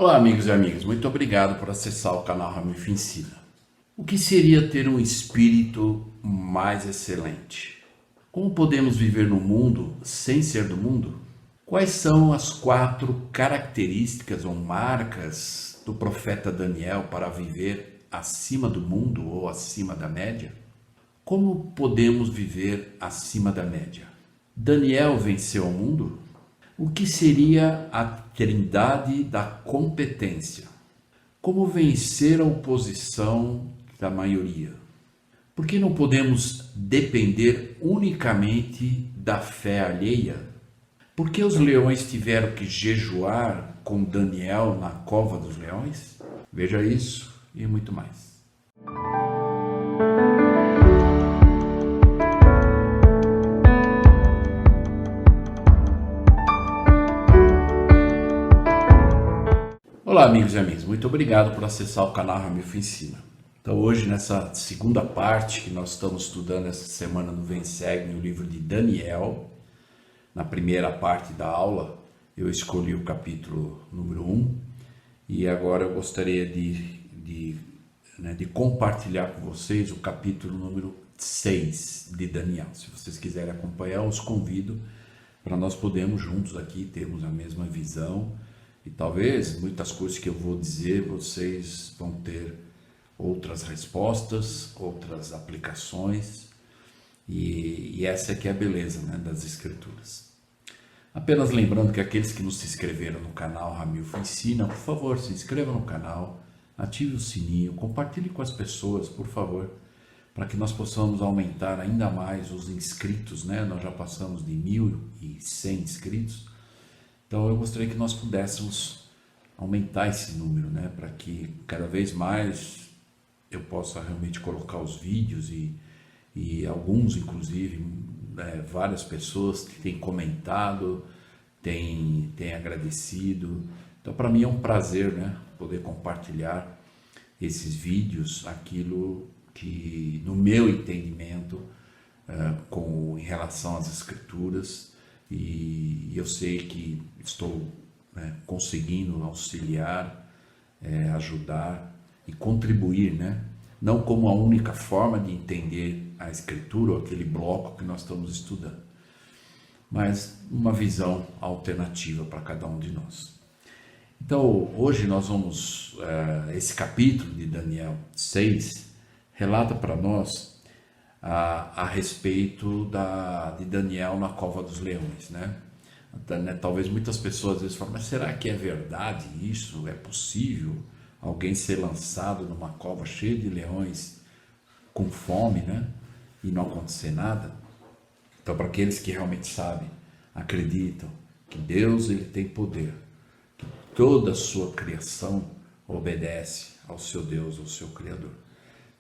Olá, amigos e amigas, muito obrigado por acessar o canal Ramilf Ensina. O que seria ter um espírito mais excelente? Como podemos viver no mundo sem ser do mundo? Quais são as 4 características ou marcas do profeta Daniel para viver acima do mundo ou acima da média? Como podemos viver acima da média? Daniel venceu o mundo? O que seria a trindade da competência? Como vencer a oposição da maioria? Por que não podemos depender unicamente da fé alheia? Por que os leões tiveram que jejuar com Daniel na cova dos leões? Veja isso e muito mais. Olá, amigos e amigas, muito obrigado por acessar o canal Ramilf Ensina. Então hoje, nessa segunda parte que nós estamos estudando essa semana no Vem Segue, no livro de Daniel, na primeira parte da aula, eu escolhi o capítulo número 1 e agora eu gostaria de compartilhar com vocês o capítulo número 6 de Daniel. Se vocês quiserem acompanhar, eu os convido para nós podermos juntos aqui termos a mesma visão. E talvez muitas coisas que eu vou dizer vocês vão ter outras respostas, outras aplicações, e essa é que é a beleza, né, das escrituras. Apenas lembrando que aqueles que nos se inscreveram no canal Ramilf Ensina, por favor, se inscreva no canal, ative o sininho, compartilhe com as pessoas, por favor, para que nós possamos aumentar ainda mais os inscritos, né? Nós já passamos de 1.100 inscritos. Então eu gostaria que nós pudéssemos aumentar esse número, né, para que cada vez mais eu possa realmente colocar os vídeos e alguns, inclusive, várias pessoas que têm comentado, têm agradecido. Então para mim é um prazer, né, poder compartilhar esses vídeos, aquilo que no meu entendimento em relação às escrituras. E eu sei que estou conseguindo auxiliar, ajudar e contribuir, né? Não como a única forma de entender a Escritura, ou aquele bloco que nós estamos estudando, mas uma visão alternativa para cada um de nós. Então, hoje nós vamos, esse capítulo de Daniel 6 relata para nós a respeito de Daniel na cova dos leões, né? Talvez muitas pessoas às vezes falem, mas será que é verdade isso? É possível alguém ser lançado numa cova cheia de leões com fome, né? E não acontecer nada? Então, para aqueles que realmente sabem, acreditam que Deus ele tem poder, que toda a sua criação obedece ao seu Deus, ao seu Criador.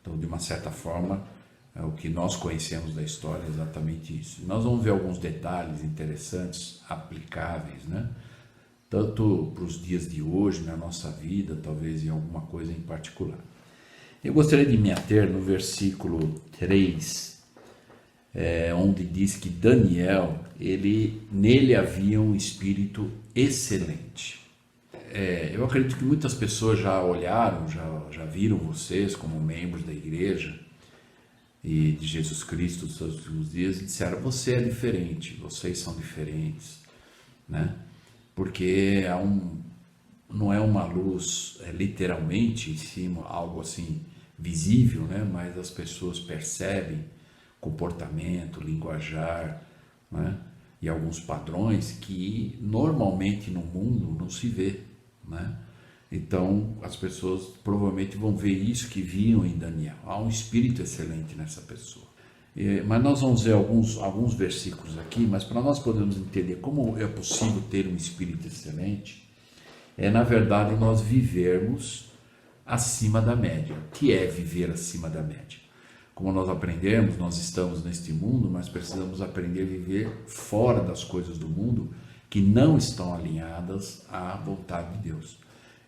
Então, de uma certa forma, o que nós conhecemos da história é exatamente isso. Nós vamos ver alguns detalhes interessantes, aplicáveis, né? Tanto para os dias de hoje, na nossa vida, talvez em alguma coisa em particular. Eu gostaria de me ater no versículo 3, onde diz que Daniel, nele havia um espírito excelente. Eu acredito que muitas pessoas já olharam, já viram vocês como membros da igreja, e de Jesus Cristo dos seus últimos dias, e disseram, você é diferente, vocês são diferentes, né? Porque não é uma luz literalmente em cima, algo assim visível, né? Mas as pessoas percebem comportamento, linguajar, né? E alguns padrões que normalmente no mundo não se vê, né? Então, as pessoas provavelmente vão ver isso que viam em Daniel. Há um espírito excelente nessa pessoa. Mas nós vamos ver alguns versículos aqui, mas para nós podermos entender como é possível ter um espírito excelente, na verdade, nós vivermos acima da média. O que é viver acima da média? Como nós aprendemos, nós estamos neste mundo, mas precisamos aprender a viver fora das coisas do mundo que não estão alinhadas à vontade de Deus.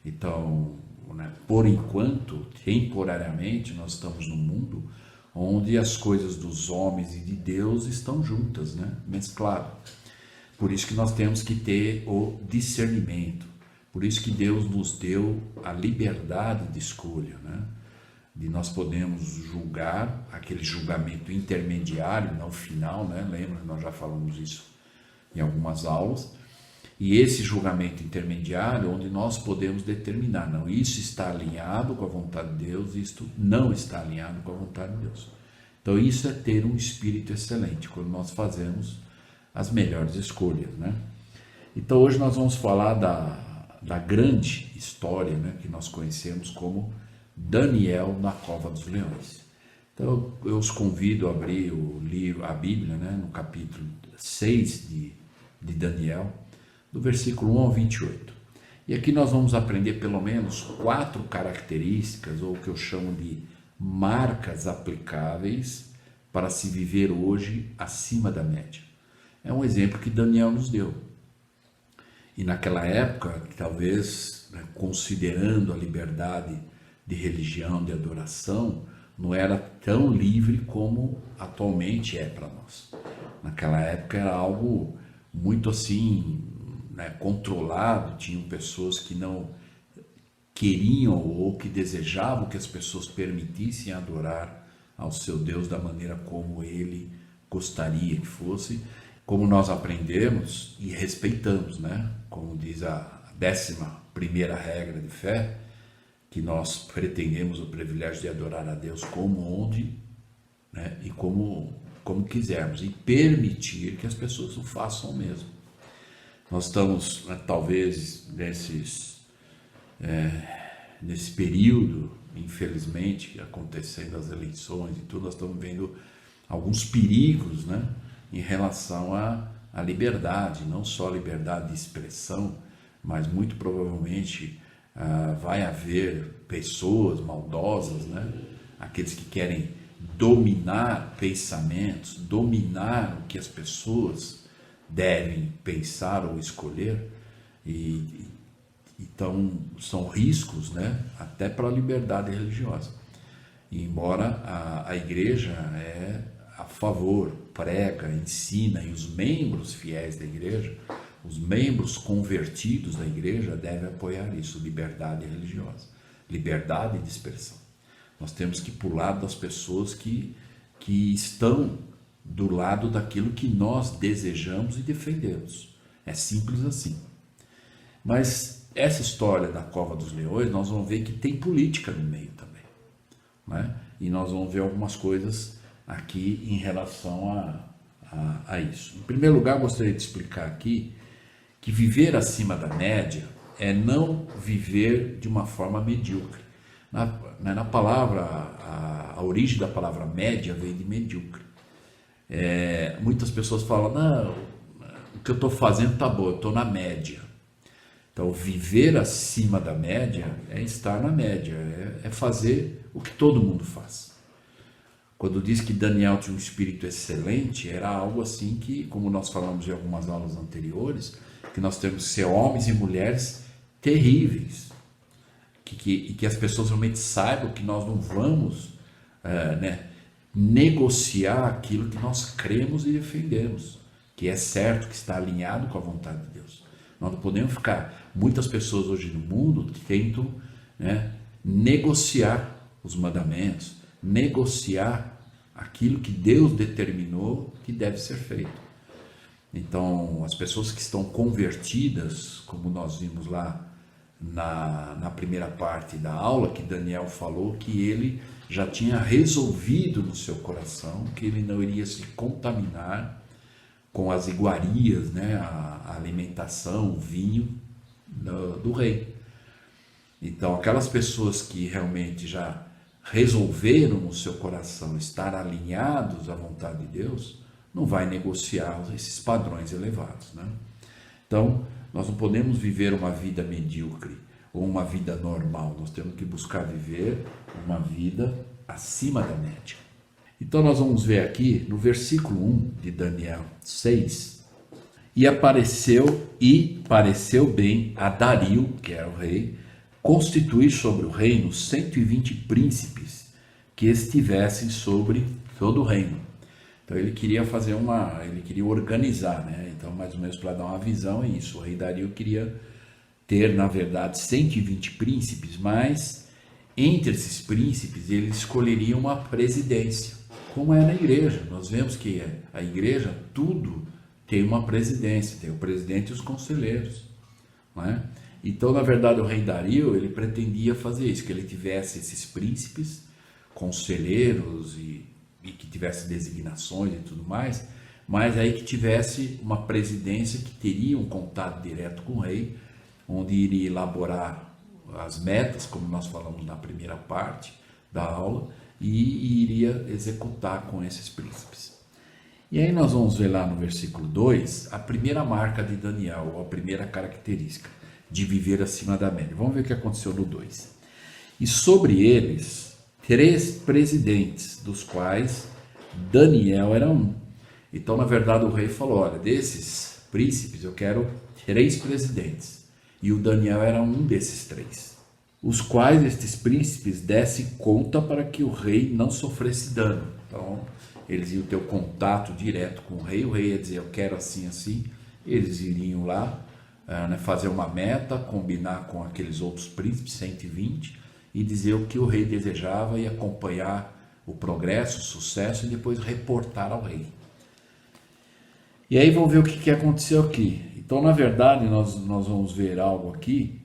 Então, né, por enquanto, temporariamente, nós estamos num mundo onde as coisas dos homens e de Deus estão juntas, né, mescladas. Por isso que nós temos que ter o discernimento, Por isso que Deus nos deu a liberdade de escolha, né? De nós podemos julgar, aquele julgamento intermediário, não final, né? Lembra, nós já falamos isso em algumas aulas. E esse julgamento intermediário, onde nós podemos determinar, não, isso está alinhado com a vontade de Deus, isto não está alinhado com a vontade de Deus. Então isso é ter um espírito excelente, quando nós fazemos as melhores escolhas, né? Então hoje nós vamos falar da grande história, né, que nós conhecemos como Daniel na Cova dos Leões. Então eu os convido a abrir o livro, a Bíblia, né, no capítulo 6 de Daniel, do versículo 1 ao 28. E aqui nós vamos aprender pelo menos 4 características, ou o que eu chamo de marcas aplicáveis para se viver hoje acima da média. É um exemplo que Daniel nos deu. E naquela época, talvez, né, considerando a liberdade de religião, de adoração, não era tão livre como atualmente é para nós. Naquela época era algo muito assim, né, controlado, tinham pessoas que não queriam ou que desejavam que as pessoas permitissem adorar ao seu Deus da maneira como ele gostaria que fosse, como nós aprendemos e respeitamos, né? Como diz a 11ª regra de fé, que nós pretendemos o privilégio de adorar a Deus como, onde, né, e como quisermos, e permitir que as pessoas o façam mesmo. Nós estamos, né, talvez, nesse período, infelizmente, acontecendo as eleições e tudo, nós estamos vendo alguns perigos, né, em relação à liberdade, não só a liberdade de expressão, mas muito provavelmente vai haver pessoas maldosas, né, aqueles que querem dominar pensamentos, dominar o que as pessoas devem pensar ou escolher, e então são riscos, né, até para a liberdade religiosa. E embora a igreja é a favor, prega, ensina, e os membros fiéis da igreja, os membros convertidos da igreja devem apoiar isso, liberdade religiosa, liberdade de expressão. Nós temos que pular das pessoas que estão do lado daquilo que nós desejamos e defendemos. É simples assim. Mas essa história da Cova dos Leões, nós vamos ver que tem política no meio também, né? E nós vamos ver algumas coisas aqui em relação a isso. Em primeiro lugar, gostaria de explicar aqui que viver acima da média é não viver de uma forma medíocre. Na palavra, a origem da palavra média vem de medíocre. Muitas pessoas falam, não, o que eu estou fazendo está bom, eu estou na média. Então, viver acima da média é estar na média, é fazer o que todo mundo faz. Quando diz que Daniel tinha um espírito excelente, era algo assim que, como nós falamos em algumas aulas anteriores, que nós temos que ser homens e mulheres terríveis, e que as pessoas realmente saibam que nós não vamos negociar aquilo que nós cremos e defendemos, que é certo, que está alinhado com a vontade de Deus. Nós não podemos ficar... Muitas pessoas hoje no mundo tentam, né, negociar os mandamentos, negociar aquilo que Deus determinou que deve ser feito. Então, as pessoas que estão convertidas, como nós vimos lá na primeira parte da aula, que Daniel falou que ele já tinha resolvido no seu coração que ele não iria se contaminar com as iguarias, né, a alimentação, o vinho do rei. Então, aquelas pessoas que realmente já resolveram no seu coração estar alinhados à vontade de Deus, não vai negociar esses padrões elevados, né? Então, nós não podemos viver uma vida medíocre ou uma vida normal, nós temos que buscar viver uma vida acima da média. Então, nós vamos ver aqui no versículo 1 de Daniel 6, pareceu bem a Dario, que era o rei, constituir sobre o reino 120 príncipes que estivessem sobre todo o reino. Então ele queria ele queria organizar, né? Então mais ou menos para dar uma visão é isso. O rei Dario queria ter, na verdade, 120 príncipes, mas entre esses príncipes ele escolheria uma presidência, como é na igreja. Nós vemos que a igreja, tudo tem uma presidência, tem o presidente e os conselheiros, não é? Então, na verdade, o rei Dario, ele pretendia fazer isso, que ele tivesse esses príncipes, conselheiros e que tivesse designações e tudo mais, mas aí que tivesse uma presidência que teria um contato direto com o rei, onde iria elaborar as metas, como nós falamos na primeira parte da aula, e iria executar com esses príncipes. E aí nós vamos ver lá no versículo 2, a primeira marca de Daniel, ou a primeira característica de viver acima da média. Vamos ver o que aconteceu no 2. E sobre eles, 3 presidentes, dos quais Daniel era um. Então, na verdade, o rei falou, olha, desses príncipes eu quero 3 presidentes. E o Daniel era um desses 3. Os quais estes príncipes dessem conta para que o rei não sofresse dano. Então, eles iam ter o contato direto com o rei ia dizer, eu quero assim, assim. Eles iriam lá, fazer uma meta, combinar com aqueles outros príncipes, 120, e dizer o que o rei desejava e acompanhar o progresso, o sucesso e depois reportar ao rei. E aí vamos ver o que aconteceu aqui. Então, na verdade, nós vamos ver algo aqui,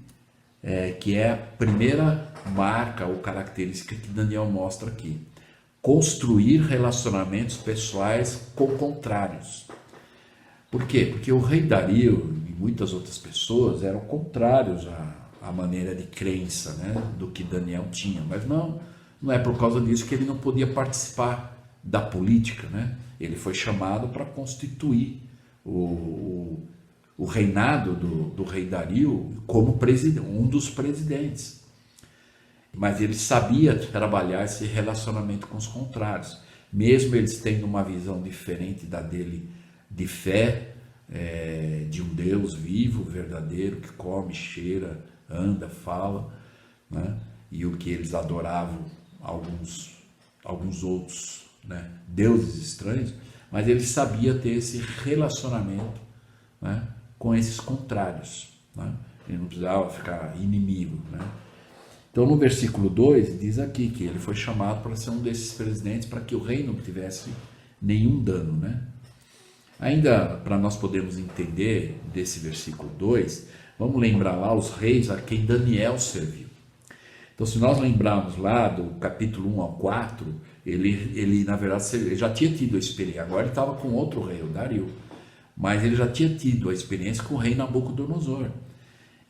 que é a primeira marca ou característica que Daniel mostra aqui. Construir relacionamentos pessoais com contrários. Por quê? Porque o rei Dario e muitas outras pessoas eram contrários à maneira de crença, né, do que Daniel tinha. Mas não é por causa disso que ele não podia participar da política, né? Ele foi chamado para constituir o reinado do rei Dario como um dos presidentes. Mas ele sabia trabalhar esse relacionamento com os contrários, mesmo eles tendo uma visão diferente da dele de fé, de um Deus vivo, verdadeiro, que come, cheira, anda, fala, né? E o que eles adoravam, alguns outros, né, deuses estranhos, mas ele sabia ter esse relacionamento, né, com esses contrários, né? Ele não precisava ficar inimigo, né? Então, no versículo 2, diz aqui que ele foi chamado para ser um desses presidentes para que o reino não tivesse nenhum dano, né? Ainda para nós podermos entender desse versículo 2, vamos lembrar lá os reis a quem Daniel serviu. Então, se nós lembrarmos lá do capítulo 1 ao 4, ele na verdade, ele já tinha tido a experiência, agora ele estava com outro rei, o Dario, mas ele já tinha tido a experiência com o rei Nabucodonosor.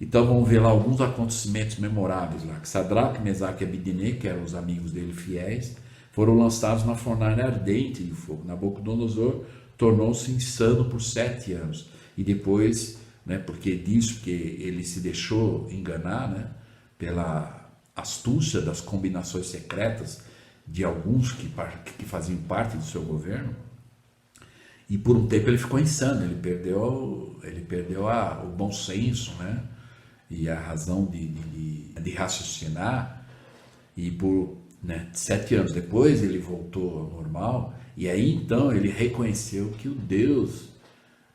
Então vamos ver lá alguns acontecimentos memoráveis lá, que Sadraque, Mesaque e Abednego, que eram os amigos dele fiéis, foram lançados na fornalha ardente de fogo. Nabucodonosor tornou-se insano por 7 anos. E depois, né, porque disso que ele se deixou enganar, né, pela astúcia das combinações secretas de alguns que faziam parte do seu governo, e por um tempo ele ficou insano, ele perdeu o bom senso, né, e a razão de raciocinar, e por 7 anos depois ele voltou ao normal, e aí então ele reconheceu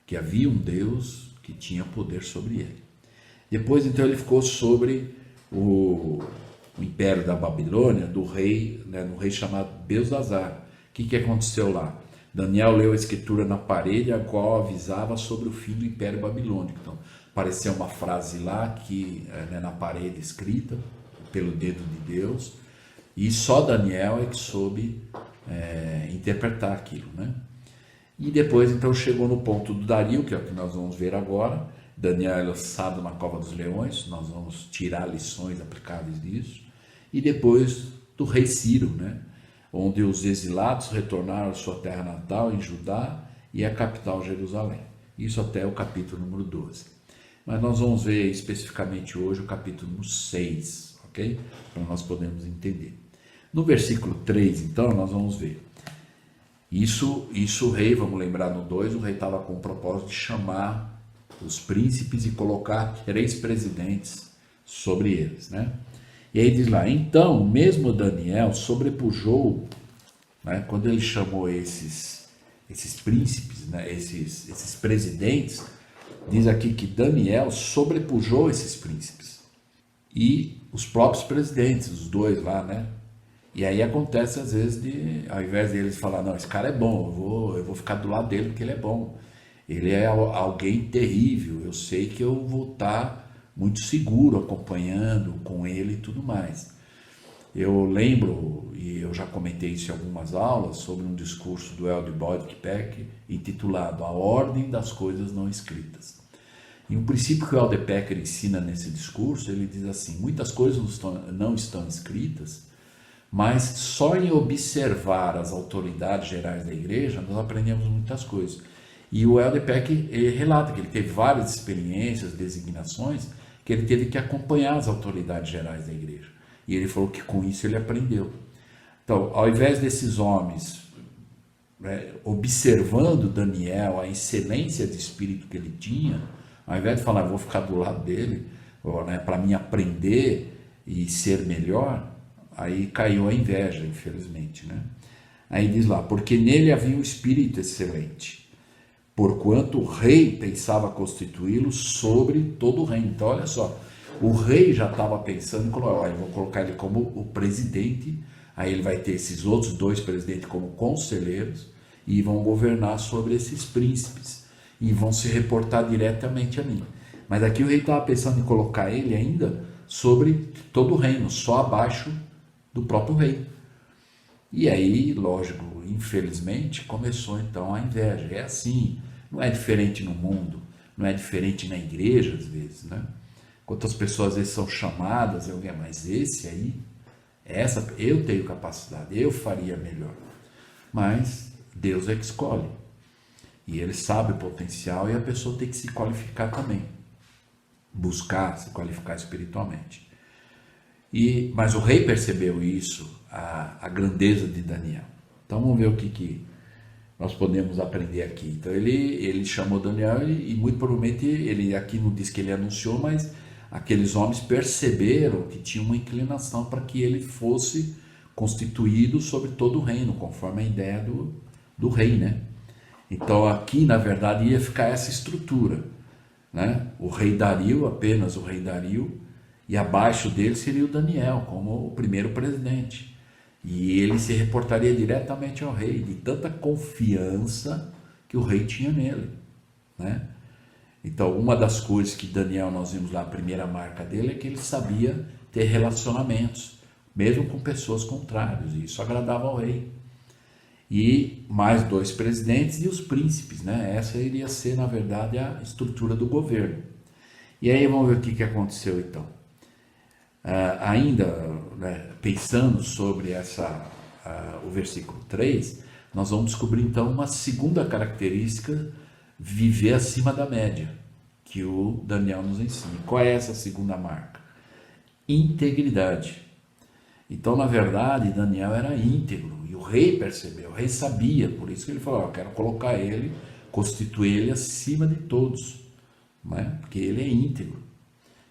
que havia um Deus que tinha poder sobre ele. Depois então ele ficou sobre o império da Babilônia, do rei chamado Belzazar. O que aconteceu lá? Daniel leu a escritura na parede, a qual avisava sobre o fim do império babilônico. Então, apareceu uma frase lá que, na parede escrita pelo dedo de Deus, e só Daniel é que soube interpretar aquilo, né? E depois então chegou no ponto do Dario, que é o que nós vamos ver agora. Daniel é lançado na cova dos leões, nós vamos tirar lições aplicáveis disso. E depois do rei Ciro, né, onde os exilados retornaram à sua terra natal em Judá e a capital Jerusalém. Isso até o capítulo número 12. Mas nós vamos ver especificamente hoje o capítulo número 6, ok? Para nós podermos entender. No versículo 3, então, nós vamos ver. Isso o rei, vamos lembrar no 2, o rei estava com o propósito de chamar os príncipes e colocar 3 presidentes sobre eles, né? E aí diz lá, então, mesmo Daniel sobrepujou, né, quando ele chamou esses príncipes, né, esses presidentes, diz aqui que Daniel sobrepujou esses príncipes e os próprios presidentes, os dois lá, né? E aí acontece às vezes ao invés deles falar, não, esse cara é bom, eu vou ficar do lado dele porque ele é bom. Ele é alguém terrível, eu sei que eu vou estar muito seguro acompanhando com ele e tudo mais. Eu lembro, e eu já comentei isso em algumas aulas, sobre um discurso do L. Boyd Peck intitulado A Ordem das Coisas Não Escritas. E um princípio que o L. Peck ensina nesse discurso, ele diz assim, muitas coisas não estão escritas, mas só em observar as autoridades gerais da igreja nós aprendemos muitas coisas. E o L. Peck relata que ele teve várias experiências, designações, que ele teve que acompanhar as autoridades gerais da igreja. E ele falou que com isso ele aprendeu. Então, ao invés desses homens observando Daniel, a excelência de espírito que ele tinha, ao invés de falar, vou ficar do lado dele, para mim aprender e ser melhor, aí caiu a inveja, infelizmente, né? Aí diz lá, porque nele havia um espírito excelente, porquanto o rei pensava constituí-lo sobre todo o reino. Então, olha só, o rei já estava pensando, olha, eu vou colocar ele como o presidente, aí ele vai ter esses outros dois presidentes como conselheiros e vão governar sobre esses príncipes e vão se reportar diretamente a mim. Mas aqui o rei estava pensando em colocar ele ainda sobre todo o reino, só abaixo do próprio rei. E aí, lógico, infelizmente, começou então a inveja. É assim, não é diferente no mundo, não é diferente na igreja às vezes, né? Quantas pessoas às vezes são chamadas, mas esse aí, eu tenho capacidade, eu faria melhor. Mas Deus é que escolhe. E Ele sabe o potencial e a pessoa tem que se qualificar também. Buscar se qualificar espiritualmente. Mas o rei percebeu isso, a grandeza de Daniel. Então vamos ver o que nós podemos aprender aqui. Então ele chamou Daniel e muito provavelmente, ele aqui não diz que ele anunciou, mas aqueles homens perceberam que tinha uma inclinação para que ele fosse constituído sobre todo o reino, conforme a ideia do rei, né? Então aqui na verdade ia ficar essa estrutura, né? O rei Dario, apenas o rei Dario, e abaixo dele seria o Daniel, como o primeiro presidente. E ele se reportaria diretamente ao rei, de tanta confiança que o rei tinha nele, né? Então, uma das coisas que Daniel, nós vimos lá, a primeira marca dele, é que ele sabia ter relacionamentos, mesmo com pessoas contrárias, e isso agradava ao rei. E mais dois presidentes e os príncipes, né? Essa iria ser, na verdade, a estrutura do governo. E aí vamos ver o que aconteceu então. Ainda, né, pensando sobre o versículo 3, nós vamos descobrir então uma segunda característica, viver acima da média, que o Daniel nos ensina. Qual é essa segunda marca? Integridade. Então, na verdade, Daniel era íntegro, e o rei percebeu, o rei sabia, por isso que ele falou, eu quero colocar ele, constituir ele acima de todos, né? Porque ele é íntegro,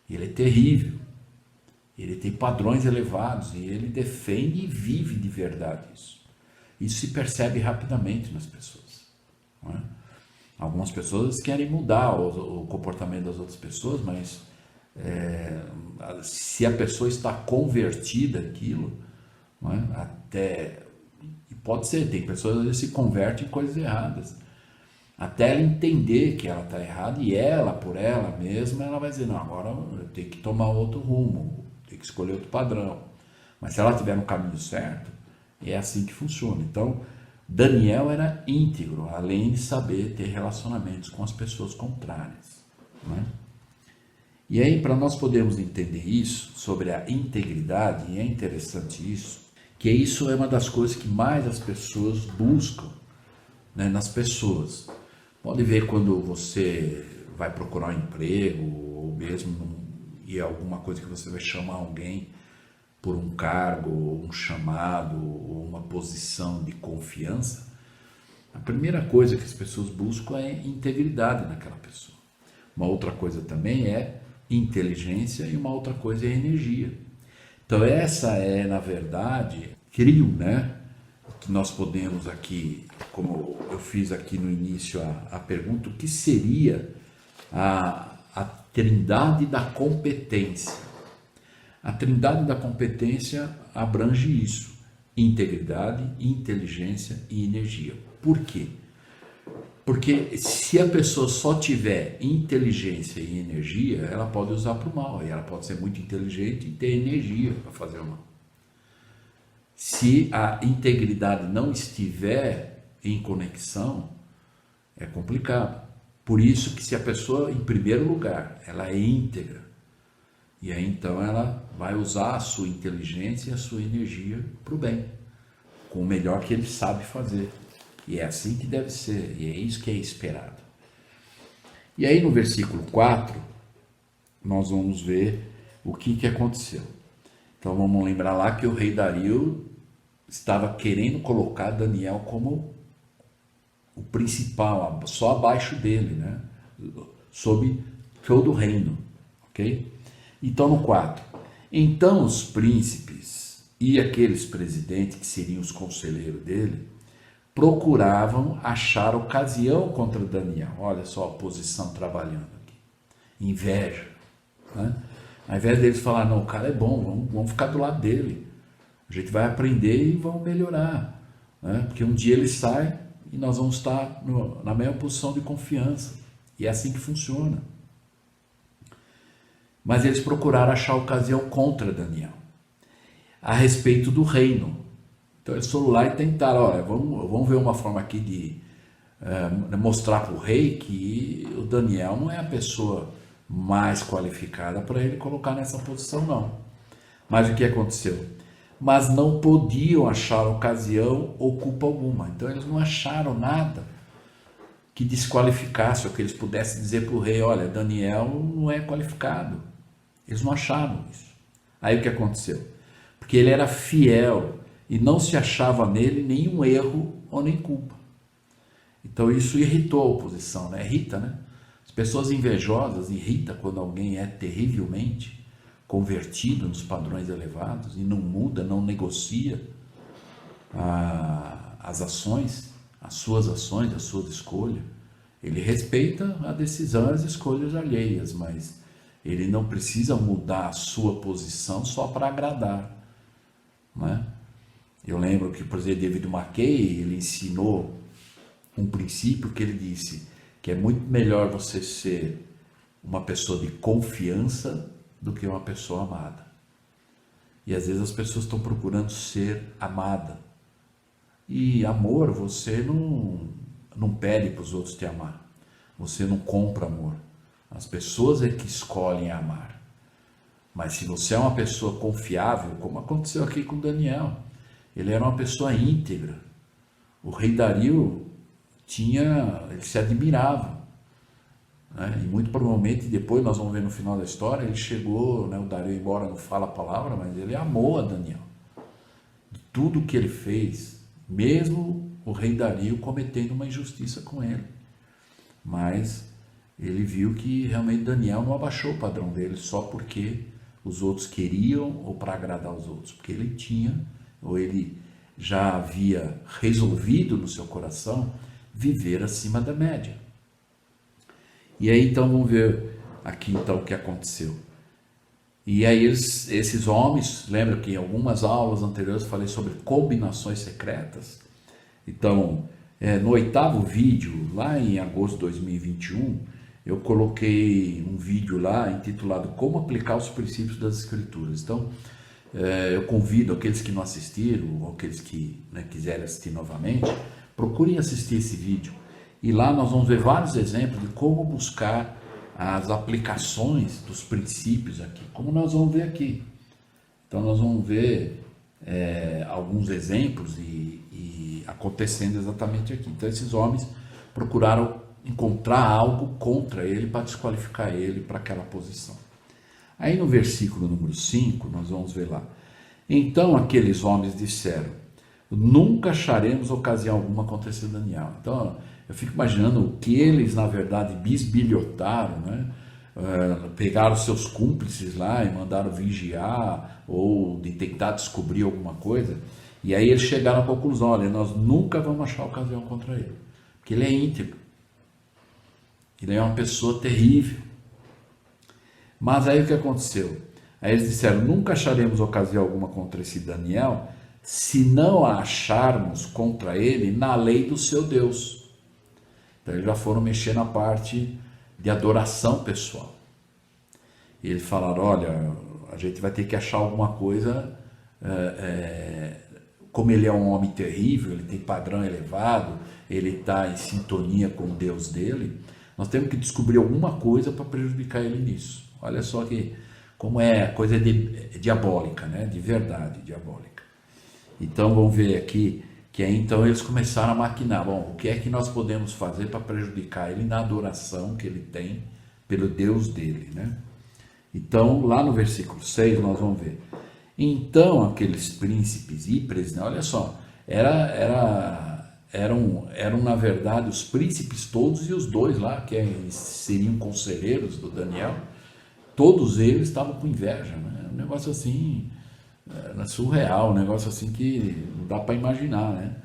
ele é terrível, ele tem padrões elevados, e ele defende e vive de verdade isso. Isso se percebe rapidamente nas pessoas, não é? Algumas pessoas querem mudar o comportamento das outras pessoas, mas se a pessoa está convertida àquilo, não é? Até, pode ser, tem pessoas que às vezes se convertem em coisas erradas, até ela entender que ela está errada, e ela, por ela mesma, ela vai dizer, não, agora eu tenho que tomar outro rumo, tenho que escolher outro padrão. Mas se ela estiver no caminho certo, é assim que funciona. Então, Daniel era íntegro, além de saber ter relacionamentos com as pessoas contrárias, né? E aí, para nós podermos entender isso, sobre a integridade, e é interessante isso, que isso é uma das coisas que mais as pessoas buscam, né, nas pessoas. Pode ver quando você vai procurar um emprego, ou mesmo alguma coisa que você vai chamar alguém por um cargo, ou um chamado, ou uma posição de confiança, a primeira coisa que as pessoas buscam é integridade naquela pessoa. Uma outra coisa também é inteligência e uma outra coisa é energia. Então essa é, na verdade, trio, né? Que nós podemos aqui, como eu fiz aqui no início a pergunta, o que seria a trindade da competência. A trindade da competência abrange isso: integridade, inteligência e energia. Por quê? Porque se a pessoa só tiver inteligência e energia, ela pode usar para o mal, e ela pode ser muito inteligente e ter energia para fazer o mal. Se a integridade não estiver em conexão, é complicado. Por isso que se a pessoa, em primeiro lugar, ela é íntegra, e aí então ela vai usar a sua inteligência e a sua energia para o bem, com o melhor que ele sabe fazer. E é assim que deve ser, e é isso que é esperado. E aí no versículo 4, nós vamos ver o que aconteceu. Então vamos lembrar lá que o rei Dario estava querendo colocar Daniel como o principal, só abaixo dele, né? Sob todo o reino, ok? Então no 4, então os príncipes e aqueles presidentes que seriam os conselheiros dele procuravam achar ocasião contra Daniel. Olha só a oposição trabalhando aqui. Inveja, né? Ao invés deles falar, não, o cara é bom, vamos ficar do lado dele. A gente vai aprender e vamos melhorar, né? Porque um dia ele sai e nós vamos estar na mesma posição de confiança. E é assim que funciona. Mas eles procuraram achar ocasião contra Daniel, a respeito do reino. Então eles foram lá e tentaram, olha, vamos ver uma forma aqui de mostrar para o rei que o Daniel não é a pessoa mais qualificada para ele colocar nessa posição, não. Mas o que aconteceu? Mas não podiam achar ocasião ou culpa alguma. Então eles não acharam nada que desqualificasse, ou que eles pudessem dizer para o rei, olha, Daniel não é qualificado. Eles não acharam isso. Aí o que aconteceu? Porque ele era fiel e não se achava nele nenhum erro ou nem culpa. Então isso irritou a oposição, né? Irrita, né? As pessoas invejosas irritam quando alguém é terrivelmente convertido nos padrões elevados e não muda, não negocia as ações, as suas escolhas. Ele respeita a decisão e as escolhas alheias, mas ele não precisa mudar a sua posição só para agradar, né? Eu lembro que, por exemplo, David McKay, ele ensinou um princípio que ele disse que é muito melhor você ser uma pessoa de confiança do que uma pessoa amada. E às vezes as pessoas estão procurando ser amada. E amor, você não pede para os outros te amar. Você não compra amor. As pessoas é que escolhem amar. Mas se você é uma pessoa confiável, como aconteceu aqui com Daniel, ele era uma pessoa íntegra. O rei Dario ele se admirava, né? E muito provavelmente depois nós vamos ver no final da história, ele chegou, né, o Dario embora não fala a palavra, mas ele amou a Daniel. De tudo que ele fez, mesmo o rei Dario cometendo uma injustiça com ele. Mas ele viu que realmente Daniel não abaixou o padrão dele só porque os outros queriam ou para agradar os outros, porque ele tinha, ou ele já havia resolvido no seu coração viver acima da média. E aí então vamos ver aqui então o que aconteceu. E aí esses homens, lembra que em algumas aulas anteriores eu falei sobre combinações secretas? Então, no 8º vídeo, lá em agosto de 2021, eu coloquei um vídeo lá intitulado Como Aplicar os Princípios das Escrituras. Então, eu convido aqueles que não assistiram, ou aqueles que, né, quiserem assistir novamente, procurem assistir esse vídeo. E lá nós vamos ver vários exemplos de como buscar as aplicações dos princípios aqui, como nós vamos ver aqui. Então nós vamos ver alguns exemplos e acontecendo exatamente aqui. Então esses homens procuraram encontrar algo contra ele para desqualificar ele para aquela posição. Aí no versículo número 5, nós vamos ver lá. Então aqueles homens disseram, nunca acharemos ocasião alguma contra esse Daniel. Então eu fico imaginando o que eles na verdade bisbilhotaram, né? Pegaram seus cúmplices lá e mandaram vigiar ou de tentar descobrir alguma coisa. E aí eles chegaram à conclusão, olha, nós nunca vamos achar ocasião contra ele, porque ele é íntegro. Ele é uma pessoa terrível. Mas aí o que aconteceu? Aí eles disseram, nunca acharemos ocasião alguma contra esse Daniel, se não a acharmos contra ele na lei do seu Deus. Então eles já foram mexer na parte de adoração pessoal. E eles falaram, olha, a gente vai ter que achar alguma coisa, como ele é um homem terrível, ele tem padrão elevado, ele está em sintonia com o Deus dele, nós temos que descobrir alguma coisa para prejudicar ele nisso. Olha só que como é coisa diabólica, né? De verdade, diabólica. Então vamos ver aqui que aí então eles começaram a maquinar. Bom, o que é que nós podemos fazer para prejudicar ele na adoração que ele tem pelo Deus dele, né? Então lá no versículo 6 nós vamos ver. Então aqueles príncipes e presidentes, olha só, eram na verdade os príncipes todos e os dois lá, que seriam conselheiros do Daniel, todos eles estavam com inveja, né? Um negócio assim, surreal, um negócio assim que não dá para imaginar, né?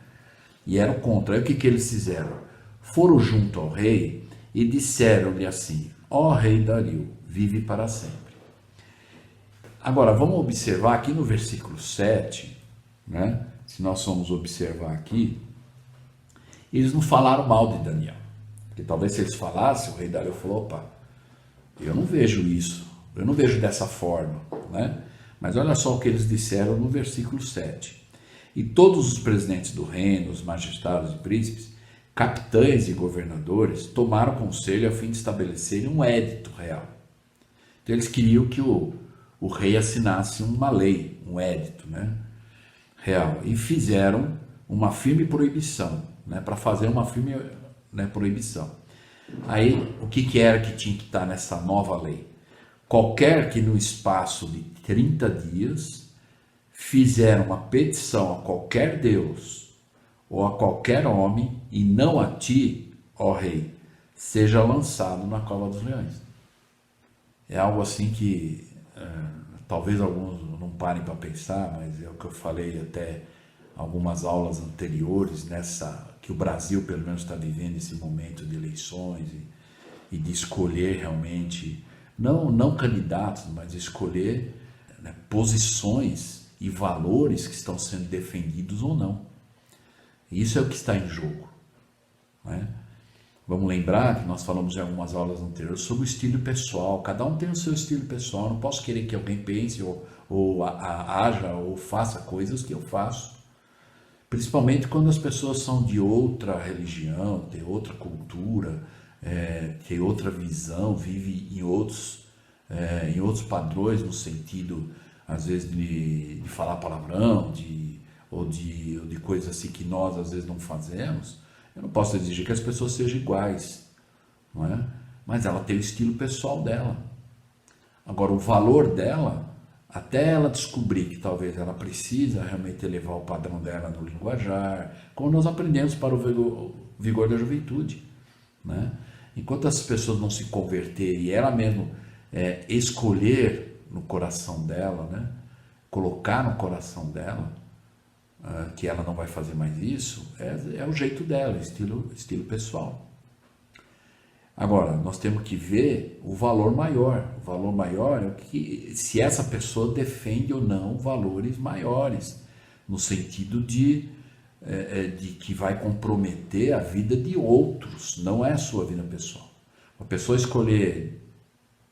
E eram contra. Aí o que eles fizeram? Foram junto ao rei e disseram-lhe assim, ó rei Dario, vive para sempre. Agora, vamos observar aqui no versículo 7, né? Se nós formos observar aqui, eles não falaram mal de Daniel. Porque talvez se eles falassem, o rei Dario falou, opa, eu não vejo isso, eu não vejo dessa forma, né? Mas olha só o que eles disseram no versículo 7. E todos os presidentes do reino, os magistrados e príncipes, capitães e governadores, tomaram conselho a fim de estabelecerem um édito real. Então eles queriam que o rei assinasse uma lei, um édito, né, real. E fizeram uma firme proibição, né, para fazer uma firme, né, proibição. Aí, o que era que tinha que estar nessa nova lei? Qualquer que no espaço de 30 dias fizer uma petição a qualquer Deus ou a qualquer homem, e não a ti, ó rei, seja lançado na cova dos leões. É algo assim que talvez alguns não parem para pensar, mas é o que eu falei até algumas aulas anteriores, que o Brasil pelo menos está vivendo esse momento de eleições e de escolher realmente, não candidatos, mas escolher, né, posições e valores que estão sendo defendidos ou não. Isso é o que está em jogo, né? Vamos lembrar que nós falamos em algumas aulas anteriores sobre o estilo pessoal. Cada um tem o seu estilo pessoal. Eu não posso querer que alguém pense ou haja ou faça coisas que eu faço. Principalmente quando as pessoas são de outra religião, tem outra cultura, tem outra visão, vive em outros padrões, no sentido, às vezes, de falar palavrão, ou de coisas assim que nós, às vezes, não fazemos. Eu não posso exigir que as pessoas sejam iguais, não é? Mas ela tem o estilo pessoal dela. Agora, o valor dela, até ela descobrir que talvez ela precisa realmente elevar o padrão dela no linguajar, como nós aprendemos para o vigor da juventude, né? Enquanto as pessoas não se converterem e ela mesmo escolher no coração dela, né? Colocar no coração dela, que ela não vai fazer mais isso, é o jeito dela, estilo pessoal. Agora, nós temos que ver o valor maior. O valor maior é se essa pessoa defende ou não valores maiores, no sentido de que vai comprometer a vida de outros, não é a sua vida pessoal. A pessoa escolher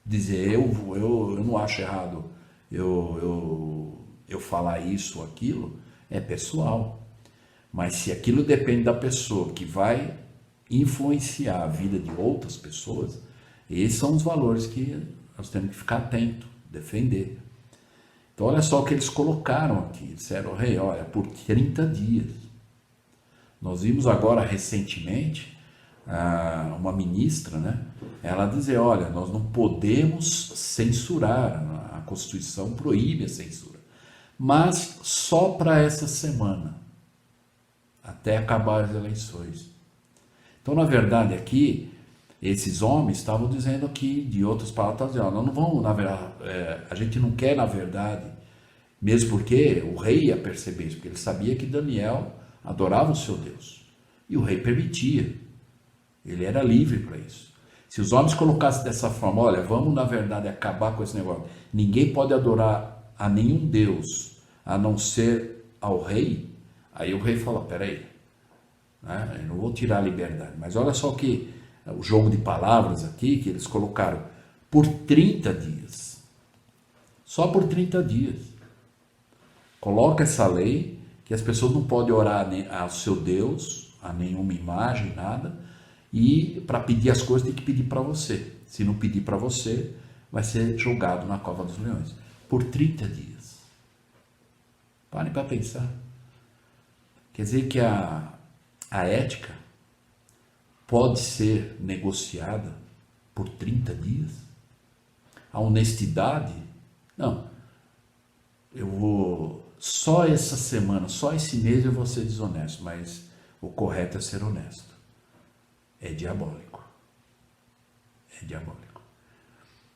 dizer, eu não acho errado eu falar isso ou aquilo, é pessoal. Mas se aquilo depende da pessoa que vai influenciar a vida de outras pessoas, esses são os valores que nós temos que ficar atento, defender. Então olha só o que eles colocaram aqui, disseram, rei, olha, por 30 dias. Nós vimos agora recentemente uma ministra, né, ela dizer, olha, nós não podemos censurar, a Constituição proíbe a censura, mas só para essa semana, até acabar as eleições. Então, na verdade, aqui, esses homens estavam dizendo aqui, de outras palavras, dizendo, nós não vamos, na verdade, a gente não quer, na verdade, mesmo porque o rei ia perceber isso, porque ele sabia que Daniel adorava o seu Deus, e o rei permitia, ele era livre para isso. Se os homens colocassem dessa forma, olha, vamos na verdade acabar com esse negócio. Ninguém pode adorar a nenhum Deus, a não ser ao rei. Aí o rei fala, peraí, né? Eu não vou tirar a liberdade. Mas olha só que o jogo de palavras aqui, que eles colocaram, por 30 dias. Só por 30 dias. Coloca essa lei, que as pessoas não podem orar ao seu Deus, a nenhuma imagem, nada. E para pedir as coisas tem que pedir para você. Se não pedir para você, vai ser jogado na cova dos leões. Por 30 dias. Parem para pensar. Quer dizer que a ética pode ser negociada por 30 dias? A honestidade? Não. Eu vou... Só essa semana, só esse mês eu vou ser desonesto, mas o correto é ser honesto. É diabólico. É diabólico.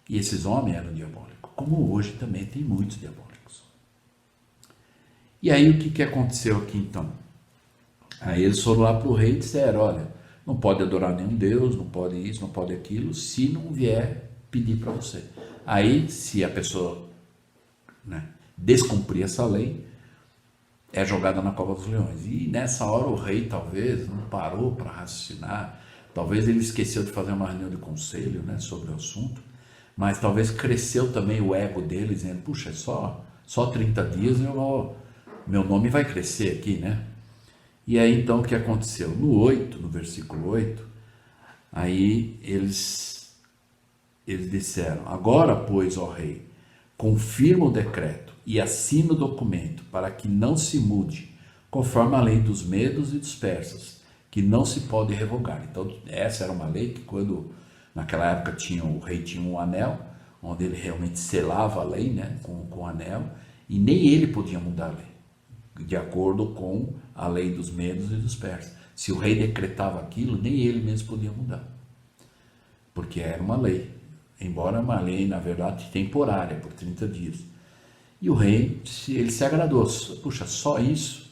E esses homens eram diabólicos. Como hoje também tem muitos diabólicos. E aí o que aconteceu aqui então? Aí eles foram lá para o rei e disseram, olha, não pode adorar nenhum Deus, não pode isso, não pode aquilo, se não vier pedir para você. Aí, se a pessoa, né, descumprir essa lei, é jogada na cova dos leões. E nessa hora o rei talvez não parou para raciocinar, talvez ele esqueceu de fazer uma reunião de conselho, né, sobre o assunto, mas talvez cresceu também o ego dele, dizendo, puxa, só 30 dias meu nome vai crescer aqui, né? E aí então o que aconteceu? No versículo 8, aí eles disseram, agora pois, ó rei, confirma o decreto e assina o documento para que não se mude, conforme a lei dos medos e dos persas, que não se pode revogar. Então essa era uma lei que quando, naquela época o rei tinha um anel, onde ele realmente selava a lei, né, com o anel, e nem ele podia mudar a lei, de acordo com a lei dos medos e dos persas. Se o rei decretava aquilo, nem ele mesmo podia mudar, porque era uma lei, embora uma lei, na verdade, temporária, por 30 dias. E o rei, ele se agradou, puxa, só isso,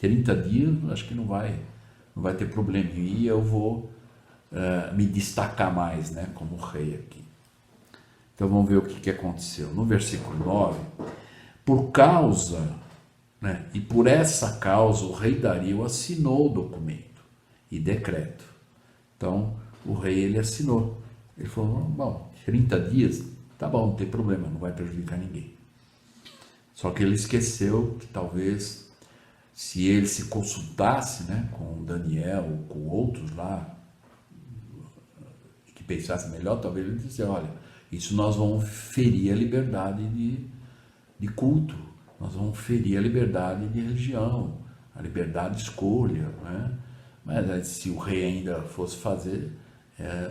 30 dias, acho que não vai ter problema, e eu vou me destacar mais, né, como rei aqui. Então vamos ver o que aconteceu. No versículo 9, por causa... e por essa causa o rei Dario assinou o documento e decreto. Então o rei ele assinou. Ele falou, bom, 30 dias, tá bom, não tem problema, não vai prejudicar ninguém. Só que ele esqueceu que talvez se ele se consultasse, né, com Daniel ou com outros lá, que pensasse melhor, talvez ele dissesse, olha, isso nós vamos ferir a liberdade de culto. Nós vamos ferir a liberdade de religião, a liberdade de escolha, né? Mas se o rei ainda fosse fazer,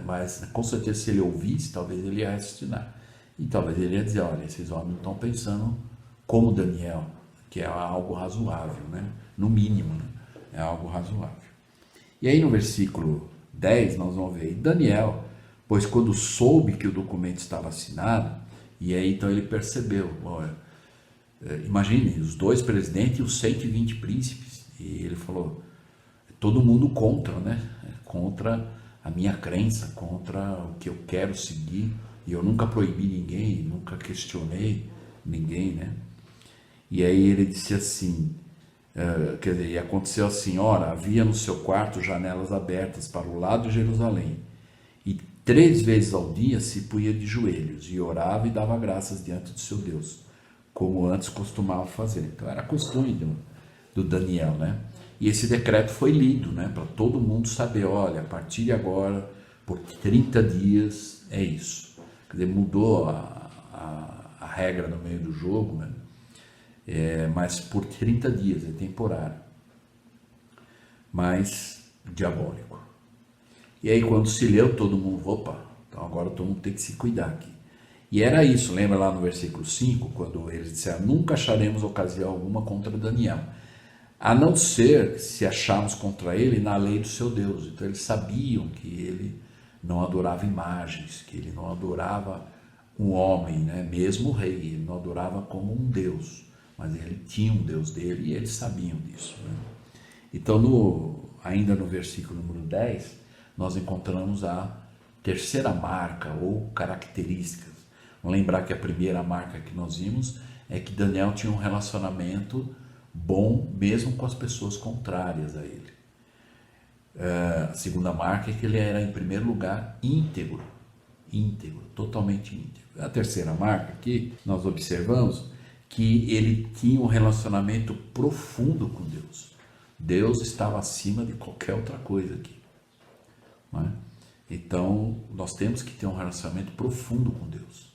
mas com certeza se ele ouvisse, talvez ele ia raciocinar. E talvez ele ia dizer, olha, esses homens não estão pensando como Daniel, que é algo razoável, né? No mínimo, né? É algo razoável. E aí no versículo 10 nós vamos ver, Daniel, pois quando soube que o documento estava assinado, e aí então ele percebeu, olha, imagine, os 2 presidentes e os 120 príncipes, e ele falou, todo mundo contra, né? Contra a minha crença, contra o que eu quero seguir, e eu nunca proibi ninguém, nunca questionei ninguém, né? E aí ele disse assim, quer dizer, e aconteceu assim, ora, havia no seu quarto janelas abertas para o lado de Jerusalém, e 3 vezes ao dia se punha de joelhos, e orava e dava graças diante do seu Deus, como antes costumava fazer. Então era costume do Daniel, né? E esse decreto foi lido, né, para todo mundo saber, olha, a partir de agora, por 30 dias, é isso. Quer dizer, mudou a regra no meio do jogo, né? Mas por 30 dias, é temporário. Mas diabólico. E aí quando se leu, todo mundo, opa, então agora todo mundo tem que se cuidar aqui. E era isso, lembra lá no versículo 5, quando eles disseram, nunca acharemos ocasião alguma contra Daniel, a não ser se acharmos contra ele na lei do seu Deus. Então eles sabiam que ele não adorava imagens, que ele não adorava um homem, né? Mesmo o rei, ele não adorava como um Deus, mas ele tinha um Deus dele e eles sabiam disso, né? Então ainda no versículo número 10, nós encontramos a terceira marca ou características. Vamos lembrar que a primeira marca que nós vimos é que Daniel tinha um relacionamento bom mesmo com as pessoas contrárias a ele. A segunda marca é que ele era, em primeiro lugar, íntegro, totalmente íntegro. A terceira marca aqui, nós observamos que ele tinha um relacionamento profundo com Deus. Deus estava acima de qualquer outra coisa aqui. Não é? Então, nós temos que ter um relacionamento profundo com Deus.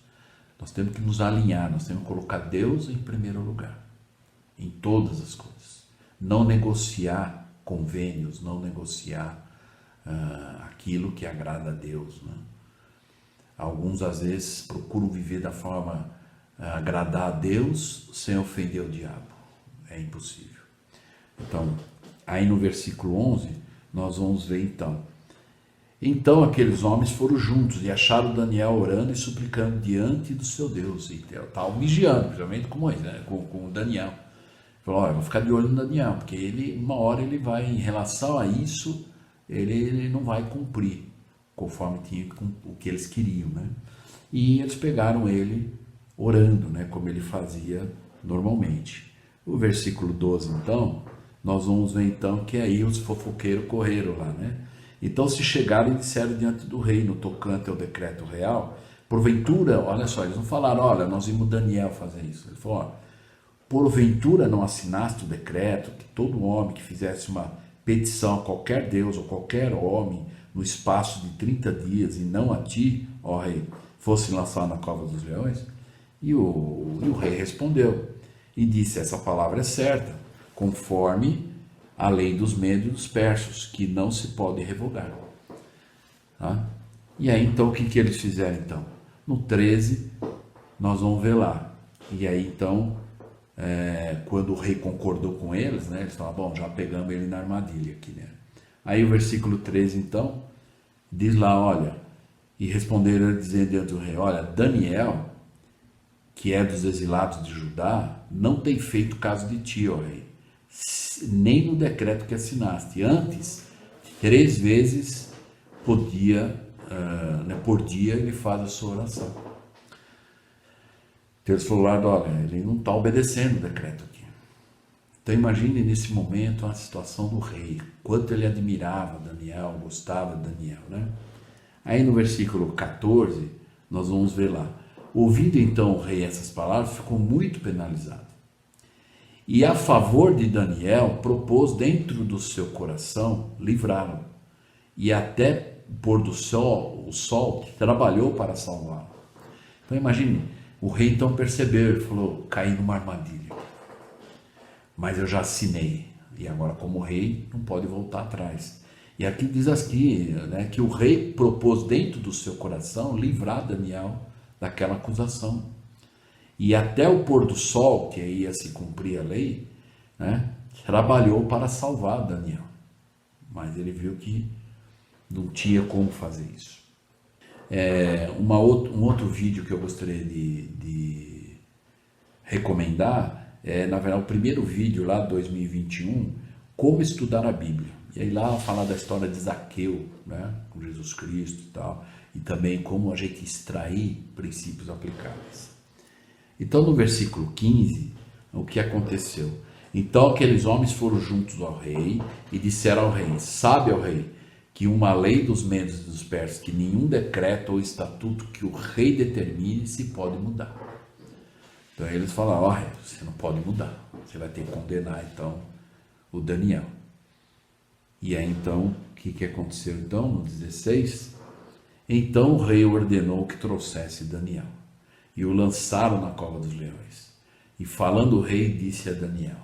Nós temos que nos alinhar, nós temos que colocar Deus em primeiro lugar, em todas as coisas. Não negociar convênios, não negociar aquilo que agrada a Deus. Né? Alguns, às vezes, procuram viver da forma agradar a Deus sem ofender o diabo. É impossível. Então, aí no versículo 11, nós vamos ver então aqueles homens foram juntos e acharam Daniel orando e suplicando diante do seu Deus. E estavam vigiando, principalmente com Moisés, né? com Daniel. Falou, olha, vou ficar de olho no Daniel, porque ele, uma hora ele vai, em relação a isso, ele não vai cumprir, conforme tinha o que eles queriam, né? E eles pegaram ele orando, né? Como ele fazia normalmente. O versículo 12, então, nós vamos ver então que aí os fofoqueiros correram lá, né? Então se chegaram e disseram diante do rei, no tocante ao decreto real, porventura, olha só, eles não falaram, olha, nós vimos Daniel fazer isso. Ele falou, olha, porventura não assinaste o decreto que todo homem que fizesse uma petição a qualquer Deus ou qualquer homem no espaço de 30 dias e não a ti, ó rei, fosse lançado na cova dos leões? E o rei respondeu e disse, essa palavra é certa, conforme a lei dos medos e dos persas, que não se pode revogar. Tá? E aí então o que eles fizeram então? No 13 nós vamos ver lá. E aí então, quando o rei concordou com eles, né, eles falaram, bom, já pegamos ele na armadilha aqui, né? Aí o versículo 13 então, diz lá, olha, e responderam dizendo diante do rei, olha, Daniel, que é dos exilados de Judá, não tem feito caso de ti, ó rei, nem no decreto que assinaste. Antes, 3 vezes por dia ele faz a sua oração. Então eles falaram, olha, ele não está obedecendo o decreto aqui. Então imagine nesse momento a situação do rei, quanto ele admirava Daniel, gostava de Daniel, né? Aí no versículo 14, nós vamos ver lá, ouvindo então o rei essas palavras, ficou muito penalizado. E a favor de Daniel, propôs dentro do seu coração livrá-lo. E até pôr do sol, o sol trabalhou para salvá-lo. Então imagine, o rei então percebeu, ele falou, caí numa armadilha. Mas eu já assinei. E agora como rei, não pode voltar atrás. E aqui diz aqui, né, que o rei propôs dentro do seu coração livrar Daniel daquela acusação. E até o pôr do sol, que ia se cumprir a lei, né, trabalhou para salvar Daniel. Mas ele viu que não tinha como fazer isso. Um outro vídeo que eu gostaria de recomendar na verdade, o primeiro vídeo lá, 2021, como estudar a Bíblia. E aí lá fala da história de Zaqueu, né, com Jesus Cristo e tal, e também como a gente extrair princípios aplicáveis. Então, no versículo 15, o que aconteceu? Então, aqueles homens foram juntos ao rei e disseram ao rei, sabe, ó rei, que uma lei dos medos e dos persas, que nenhum decreto ou estatuto que o rei determine se pode mudar. Então, eles falaram, ó rei, você não pode mudar, você vai ter que condenar, então, o Daniel. E aí, então, o que aconteceu, então, no 16? Então, o rei ordenou que trouxesse Daniel. E o lançaram na cova dos leões. E falando o rei, disse a Daniel,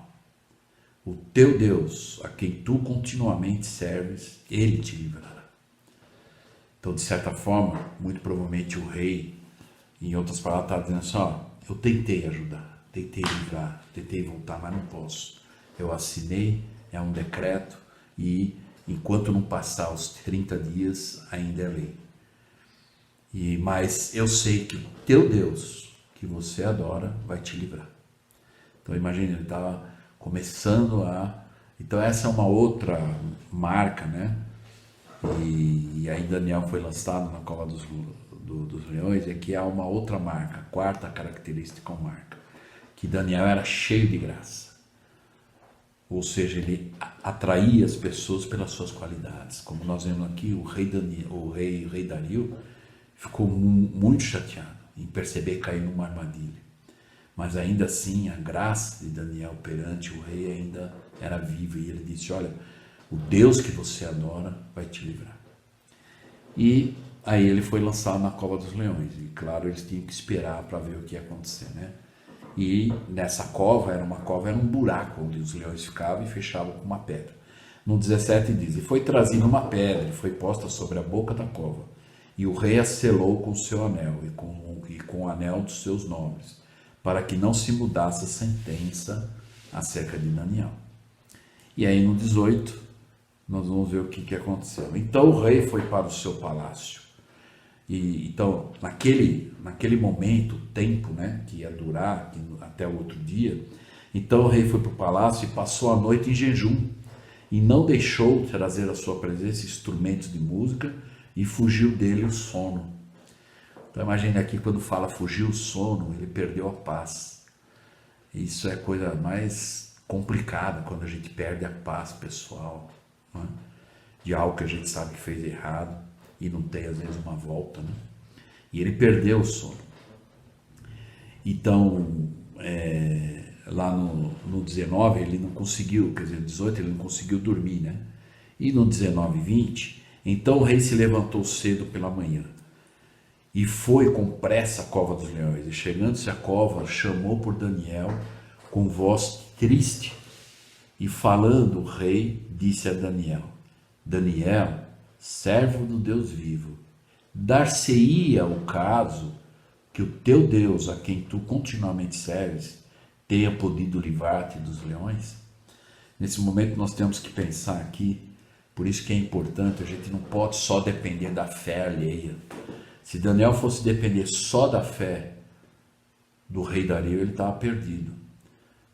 o teu Deus, a quem tu continuamente serves, ele te livrará. Então, de certa forma, muito provavelmente o rei, em outras palavras, está dizendo assim, ó, eu tentei ajudar, tentei livrar, tentei voltar, mas não posso. Eu assinei, é um decreto, e enquanto não passar os 30 dias, ainda é lei. Mas eu sei que o teu Deus, que você adora, vai te livrar. Então imagine, ele estava começando a... Então essa é uma outra marca, né? E aí Daniel foi lançado na cova dos leões, e aqui há uma outra marca, a quarta característica ou marca, que Daniel era cheio de graça. Ou seja, ele atraía as pessoas pelas suas qualidades. Como nós vemos aqui, o rei Dario ficou muito chateado em perceber cair numa armadilha. Mas ainda assim, a graça de Daniel perante o rei ainda era viva. E ele disse, olha, o Deus que você adora vai te livrar. E aí ele foi lançado na cova dos leões. E claro, eles tinham que esperar para ver o que ia acontecer, né? E nessa cova, era um buraco onde os leões ficavam e fechavam com uma pedra. No 17 diz, e foi trazida uma pedra e foi posta sobre a boca da cova. E o rei a selou com o seu anel e com o anel dos seus nobres, para que não se mudasse a sentença acerca de Daniel. E aí no 18, nós vamos ver o que aconteceu. Então o rei foi para o seu palácio. E então, naquele momento, tempo, né, que ia durar até o outro dia, então o rei foi para o palácio e passou a noite em jejum, e não deixou trazer à sua presença instrumentos de música, e fugiu dele o sono. Então imagine aqui, quando fala fugiu o sono, ele perdeu a paz. Isso é a coisa mais complicada, quando a gente perde a paz pessoal, né, de algo que a gente sabe que fez errado, e não tem às vezes uma volta, né? E ele perdeu o sono. Então, lá no 19 ele não conseguiu, quer dizer, no 18 ele não conseguiu dormir, né? E no 19 e 20, então o rei se levantou cedo pela manhã e foi com pressa à cova dos leões. E chegando-se à cova, chamou por Daniel com voz triste. E falando o rei, disse a Daniel, Daniel, servo do Deus vivo, dar-se-ia o caso que o teu Deus, a quem tu continuamente serves, tenha podido livrar-te dos leões? Nesse momento nós temos que pensar aqui, por isso que é importante, a gente não pode só depender da fé alheia. Se Daniel fosse depender só da fé do rei Dario, ele estava perdido.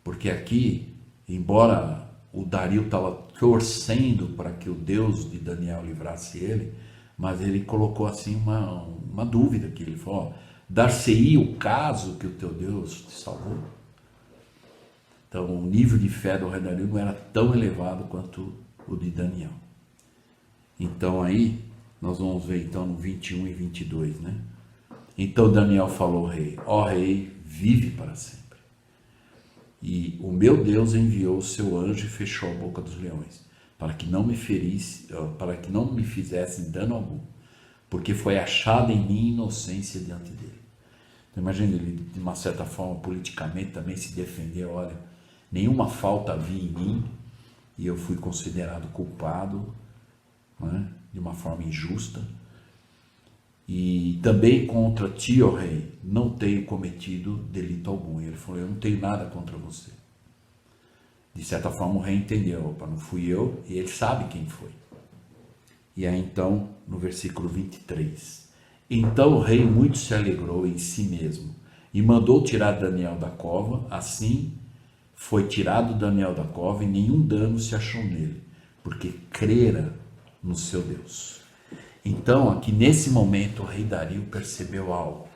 Porque aqui, embora o Dario estava torcendo para que o Deus de Daniel livrasse ele, mas ele colocou assim uma dúvida aqui. Ele falou, dar-se-ia o caso que o teu Deus te salvou? Então o nível de fé do rei Dario não era tão elevado quanto o de Daniel. Então aí, nós vamos ver então no 21 e 22, né? Então Daniel falou ao rei, ó rei, vive para sempre. E o meu Deus enviou o seu anjo e fechou a boca dos leões, para que não me fizessem dano algum, porque foi achada em mim inocência diante dele. Então, imagina, ele de uma certa forma politicamente também se defender, olha, nenhuma falta havia em mim e eu fui considerado culpado, né, de uma forma injusta. E também contra ti, ó rei, não tenho cometido delito algum. E ele falou, eu não tenho nada contra você. De certa forma o rei entendeu, opa, não fui eu, e ele sabe quem foi. E aí então, no versículo 23, então o rei muito se alegrou em si mesmo, e mandou tirar Daniel da cova, assim foi tirado Daniel da cova, e nenhum dano se achou nele, porque crera no seu Deus. Então, aqui nesse momento, o rei Dario percebeu algo.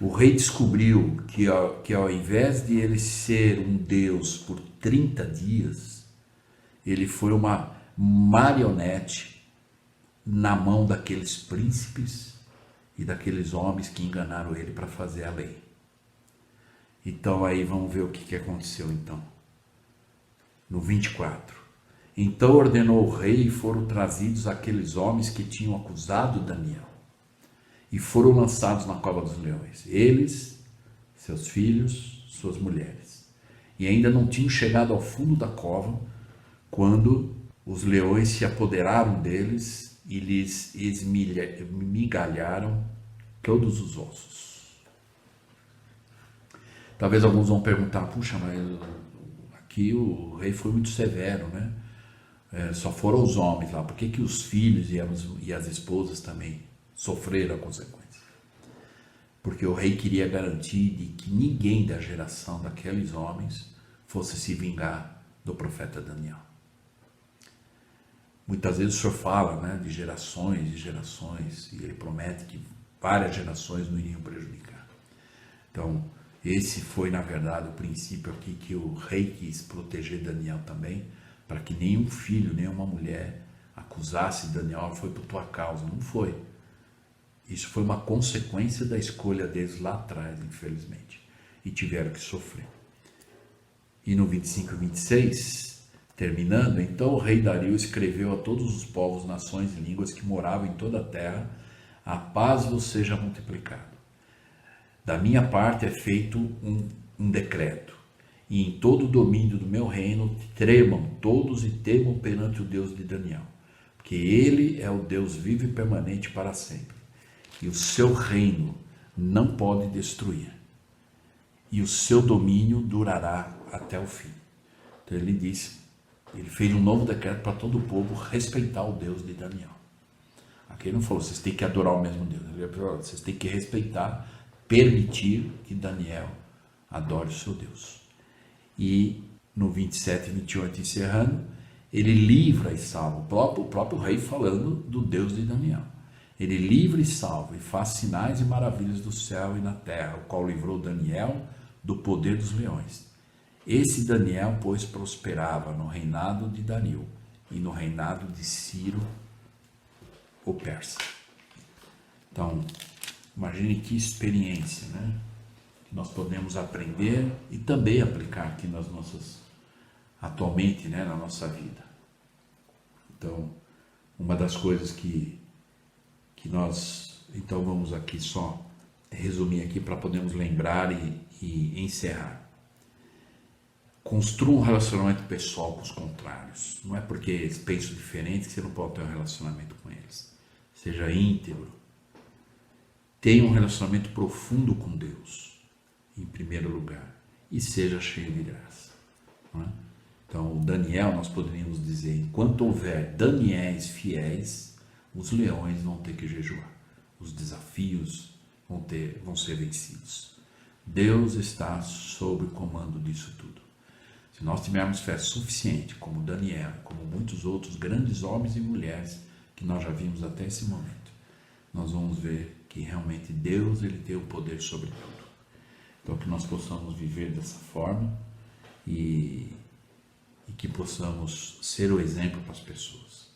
O rei descobriu que ao invés de ele ser um Deus por 30 dias, ele foi uma marionete na mão daqueles príncipes e daqueles homens que enganaram ele para fazer a lei. Então aí vamos ver o que aconteceu então. No 24. Então ordenou o rei e foram trazidos aqueles homens que tinham acusado Daniel. E foram lançados na cova dos leões. Eles, seus filhos, suas mulheres. E ainda não tinham chegado ao fundo da cova quando os leões se apoderaram deles e lhes esmigalharam todos os ossos. Talvez alguns vão perguntar, puxa, mas aqui o rei foi muito severo, né? Só foram os homens lá, por que os filhos e as esposas também sofreram a consequência? Porque o rei queria garantir de que ninguém da geração daqueles homens fosse se vingar do profeta Daniel. Muitas vezes o Senhor fala, né, de gerações e gerações, e Ele promete que várias gerações não iriam prejudicar. Então, esse foi, na verdade, o princípio aqui que o rei quis proteger Daniel também, para que nenhum filho, nenhuma mulher acusasse Daniel, foi por tua causa. Não foi. Isso foi uma consequência da escolha deles lá atrás, infelizmente. E tiveram que sofrer. E no 25 e 26, terminando, então o rei Dario escreveu a todos os povos, nações e línguas que moravam em toda a terra: a paz vos seja multiplicado. Da minha parte é feito um decreto, e em todo o domínio do meu reino tremam todos e temam perante o Deus de Daniel, porque ele é o Deus vivo e permanente para sempre, e o seu reino não pode destruir, e o seu domínio durará até o fim. Então ele disse, ele fez um novo decreto para todo o povo respeitar o Deus de Daniel. Aqui ele não falou, vocês têm que adorar o mesmo Deus, ele falou, vocês têm que respeitar, permitir que Daniel adore o seu Deus. E no 27 e 28, encerrando, ele livra e salva, o próprio rei falando do Deus de Daniel. Ele livra e salva e faz sinais e maravilhas do céu e na terra, o qual livrou Daniel do poder dos leões. Esse Daniel, pois, prosperava no reinado de Dario e no reinado de Ciro, o persa. Então, imagine que experiência, né? Que nós podemos aprender e também aplicar aqui atualmente, né, na nossa vida. Então, uma das coisas que nós, então vamos aqui só resumir aqui para podermos lembrar e encerrar. Construa um relacionamento pessoal com os contrários. Não é porque eles pensam diferente que você não pode ter um relacionamento com eles. Seja íntegro. Tenha um relacionamento profundo com Deus, em primeiro lugar, e seja cheio de graça. Não é? Então, o Daniel, nós poderíamos dizer, enquanto houver Daniéis fiéis, os leões vão ter que jejuar. Os desafios vão ser vencidos. Deus está sob o comando disso tudo. Se nós tivermos fé suficiente, como Daniel, como muitos outros grandes homens e mulheres que nós já vimos até esse momento, nós vamos ver que realmente Deus, ele tem o poder sobre tudo. Então que nós possamos viver dessa forma e que possamos ser o exemplo para as pessoas.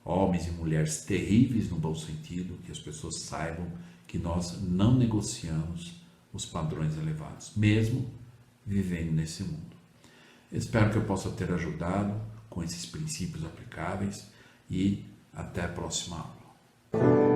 Homens e mulheres terríveis no bom sentido, que as pessoas saibam que nós não negociamos os padrões elevados, mesmo vivendo nesse mundo. Espero que eu possa ter ajudado com esses princípios aplicáveis e até a próxima aula.